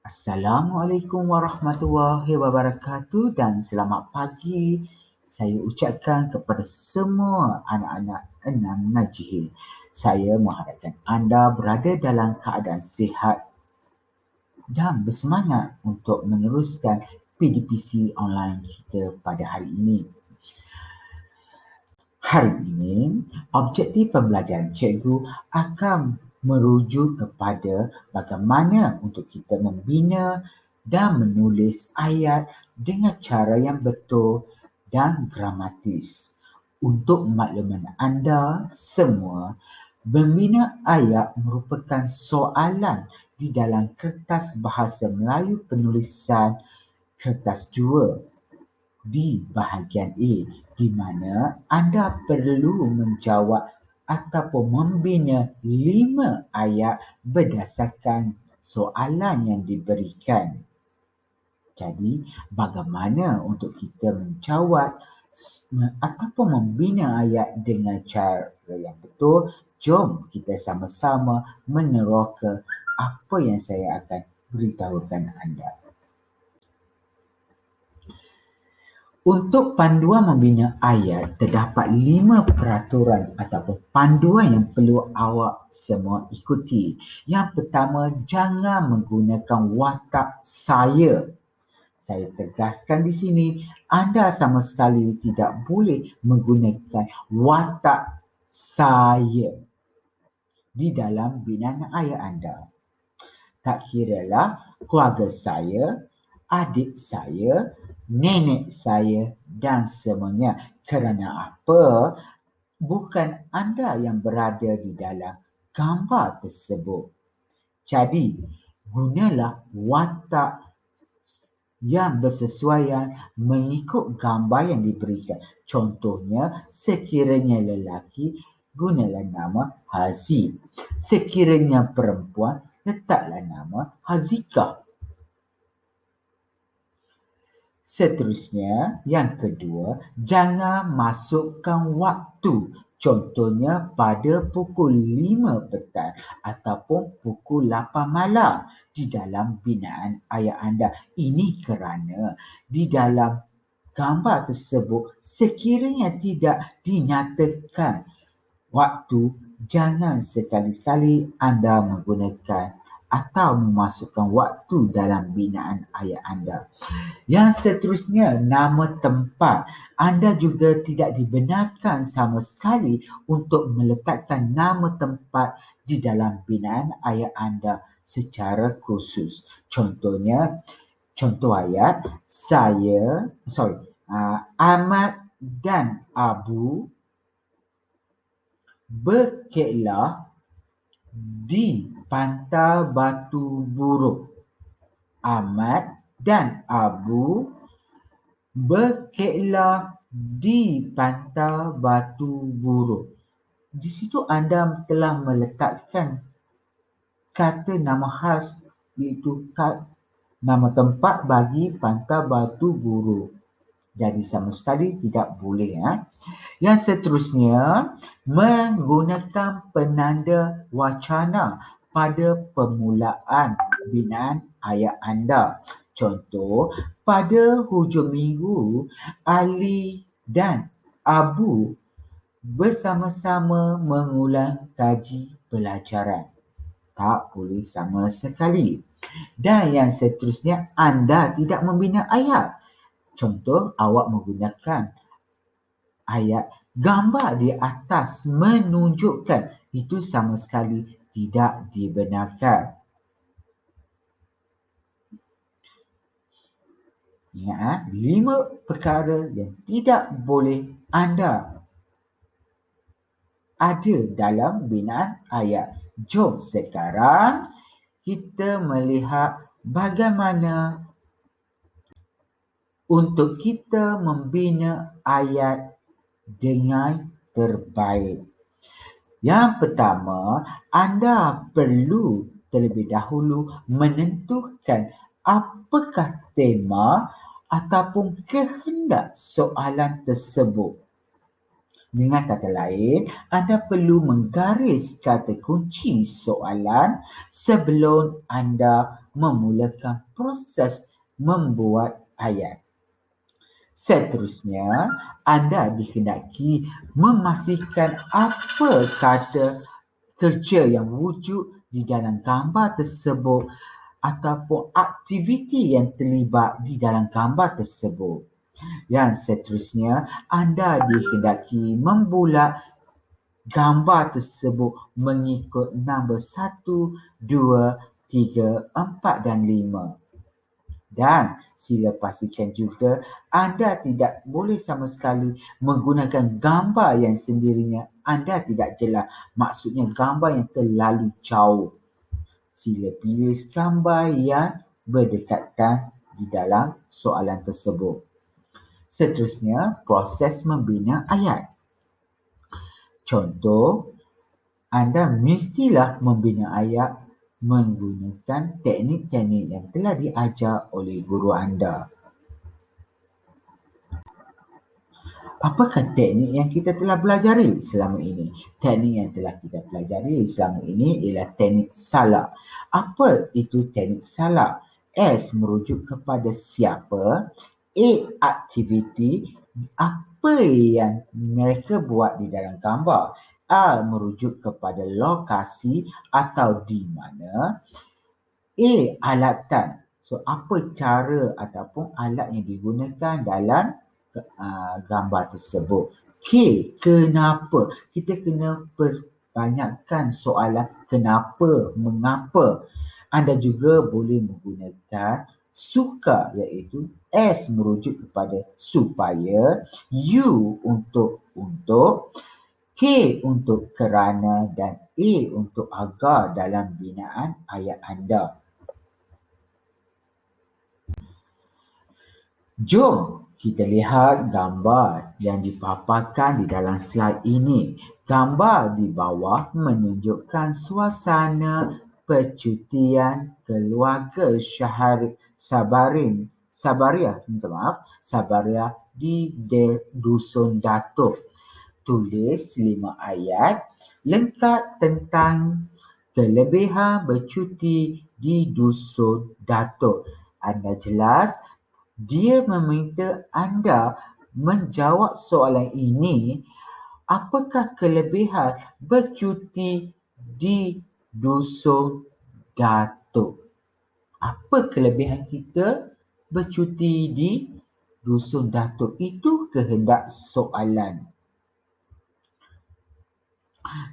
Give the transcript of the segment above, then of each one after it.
Assalamualaikum warahmatullahi wabarakatuh dan selamat pagi saya ucapkan kepada semua anak-anak enam Najih. Saya mengharapkan anda berada dalam keadaan sihat dan bersemangat untuk meneruskan PDPC online kita pada hari ini. Hari ini, objektif pembelajaran cikgu akan merujuk kepada bagaimana untuk kita membina dan menulis ayat dengan cara yang betul dan gramatis. Untuk makluman anda semua, membina ayat merupakan soalan di dalam kertas bahasa Melayu penulisan kertas 2 di bahagian A, di mana anda perlu menjawab ataupun membina 5 ayat berdasarkan soalan yang diberikan. Jadi, bagaimana untuk kita menjawab ataupun membina ayat dengan cara yang betul? Jom kita sama-sama meneroka apa yang saya akan beritahukan anda. Untuk panduan membina ayat, terdapat 5 peraturan ataupun panduan yang perlu awak semua ikuti. Yang pertama, jangan menggunakan watak saya. Saya tegaskan di sini, anda sama sekali tidak boleh menggunakan watak saya di dalam binaan ayat anda. Tak kiralah keluarga saya, adik saya, nenek saya dan semuanya. Kerana apa? Bukan anda yang berada di dalam gambar tersebut. Jadi, gunalah watak yang bersesuaian mengikut gambar yang diberikan. Contohnya, sekiranya lelaki, gunalah nama Haziq. Sekiranya perempuan, letaklah nama Hazikah. Seterusnya, yang kedua, jangan masukkan waktu. Contohnya pada pukul 5 petang ataupun pukul 8 malam di dalam binaan ayat anda. Ini kerana di dalam gambar tersebut sekiranya tidak dinyatakan waktu, jangan sekali-kali anda menggunakan atau memasukkan waktu dalam binaan ayat anda. Yang seterusnya, nama tempat. Anda juga tidak dibenarkan sama sekali untuk meletakkan nama tempat di dalam binaan ayat anda secara khusus. Contohnya, contoh ayat, Ahmad dan Abu berkelah di Pantai Batu Buruk. Ahmad dan Abu berkelah di Pantai Batu Buruk. Di situ anda telah meletakkan kata nama khas, iaitu nama tempat bagi Pantai Batu Buruk. Jadi sama sekali tidak boleh. Yang seterusnya, menggunakan penanda wacana pada permulaan binaan ayat anda. Contoh, pada hujung minggu, Ali dan Abu bersama-sama mengulang kaji pelajaran. Tak boleh sama sekali. Dan yang seterusnya, anda tidak membina ayat. Contoh, awak menggunakan ayat gambar di atas menunjukkan, itu sama sekali tidak dibenarkan. Ingat, 5 perkara yang tidak boleh anda ada dalam binaan ayat. Jom sekarang kita melihat bagaimana untuk kita membina ayat dengan terbaik. Yang pertama, anda perlu terlebih dahulu menentukan apakah tema ataupun kehendak soalan tersebut. Dengan kata lain, anda perlu menggaris kata kunci soalan sebelum anda memulakan proses membuat ayat. Seterusnya, anda dikehendaki memastikan apa kata kerja yang wujud di dalam gambar tersebut ataupun aktiviti yang terlibat di dalam gambar tersebut. Yang seterusnya, anda dikehendaki membulat gambar tersebut mengikut nombor 1, 2, 3, 4 dan 5. Dan sila pastikan juga anda tidak boleh sama sekali menggunakan gambar yang sendirinya anda tidak jelas. Maksudnya gambar yang terlalu jauh. Sila pilih gambar yang berdekatan di dalam soalan tersebut. Seterusnya, proses membina ayat. Contoh, anda mestilah membina ayat menggunakan teknik-teknik yang telah diajar oleh guru anda. Apakah teknik yang kita telah pelajari selama ini? Teknik yang telah kita pelajari selama ini ialah teknik salak. Apa itu teknik salak? S merujuk kepada siapa, A aktiviti, apa yang mereka buat di dalam gambar, A merujuk kepada lokasi atau di mana, A alatan. So, apa cara ataupun alat yang digunakan dalam gambar tersebut. K, kenapa? Kita kena perbanyakkan soalan kenapa, mengapa. Anda juga boleh menggunakan suka, iaitu S merujuk kepada supaya, U untuk, K untuk kerana dan A untuk agar dalam binaan ayat anda. Jom kita lihat gambar yang dipaparkan di dalam slide ini. Gambar di bawah menunjukkan suasana percutian keluarga Sabaria di Dusun Datuk. Tulis 5 ayat lengkap tentang kelebihan bercuti di Dusun Datuk. Anda jelas dia meminta anda menjawab soalan ini, apakah kelebihan bercuti di Dusun Datuk? Apa kelebihan kita bercuti di Dusun Datuk? Itu kehendak soalan.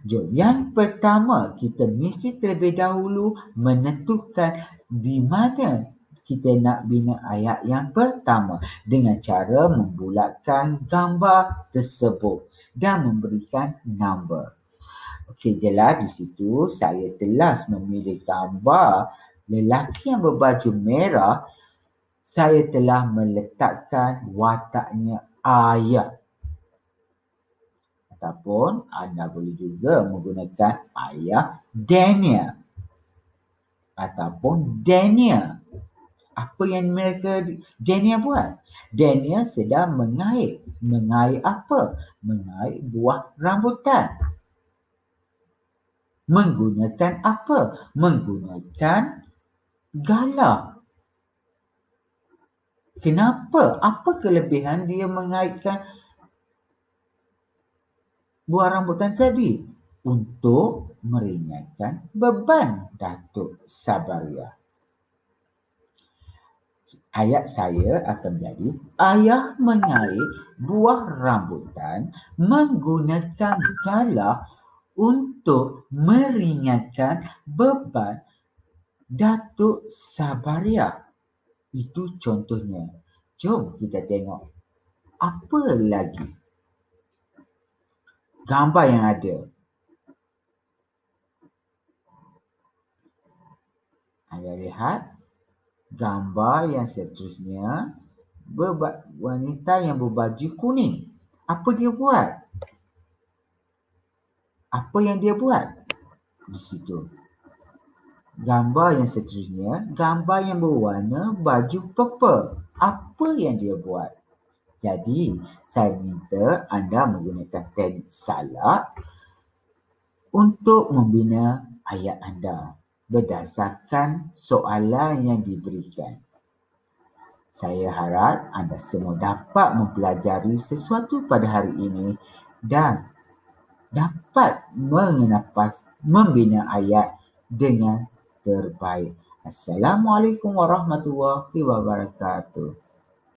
Jom, yang pertama kita mesti terlebih dahulu menentukan di mana kita nak bina ayat yang pertama dengan cara membulatkan gambar tersebut dan memberikan nombor. Okey, jelas di situ saya telah memilih gambar lelaki yang berbaju merah. Saya telah meletakkan wataknya ayat. Ataupun anda boleh juga menggunakan ayat Daniel ataupun Daniel. Apa yang Daniel buat? Daniel sedang mengait. Mengait apa? Mengait buah rambutan. Menggunakan apa? Menggunakan galah. Kenapa? Apa kelebihan dia mengaitkan buah rambutan tadi? Untuk meringankan beban Datuk Sabaria. Ayat saya akan menjadi ayah mengait buah rambutan menggunakan galah untuk meringankan beban Datuk Sabaria. Itu contohnya. Jom kita tengok apa lagi gambar yang ada. Anda lihat gambar yang seterusnya, wanita yang berbaju kuning. Apa dia buat? Apa yang dia buat di situ? Gambar yang seterusnya, gambar yang berwarna baju purple. Apa yang dia buat? Jadi, saya minta anda menggunakan teknik salak untuk membina ayat anda. berdasarkan soalan yang diberikan. Saya harap anda semua dapat mempelajari sesuatu pada hari ini dan dapat membina ayat dengan terbaik. Assalamualaikum warahmatullahi wabarakatuh.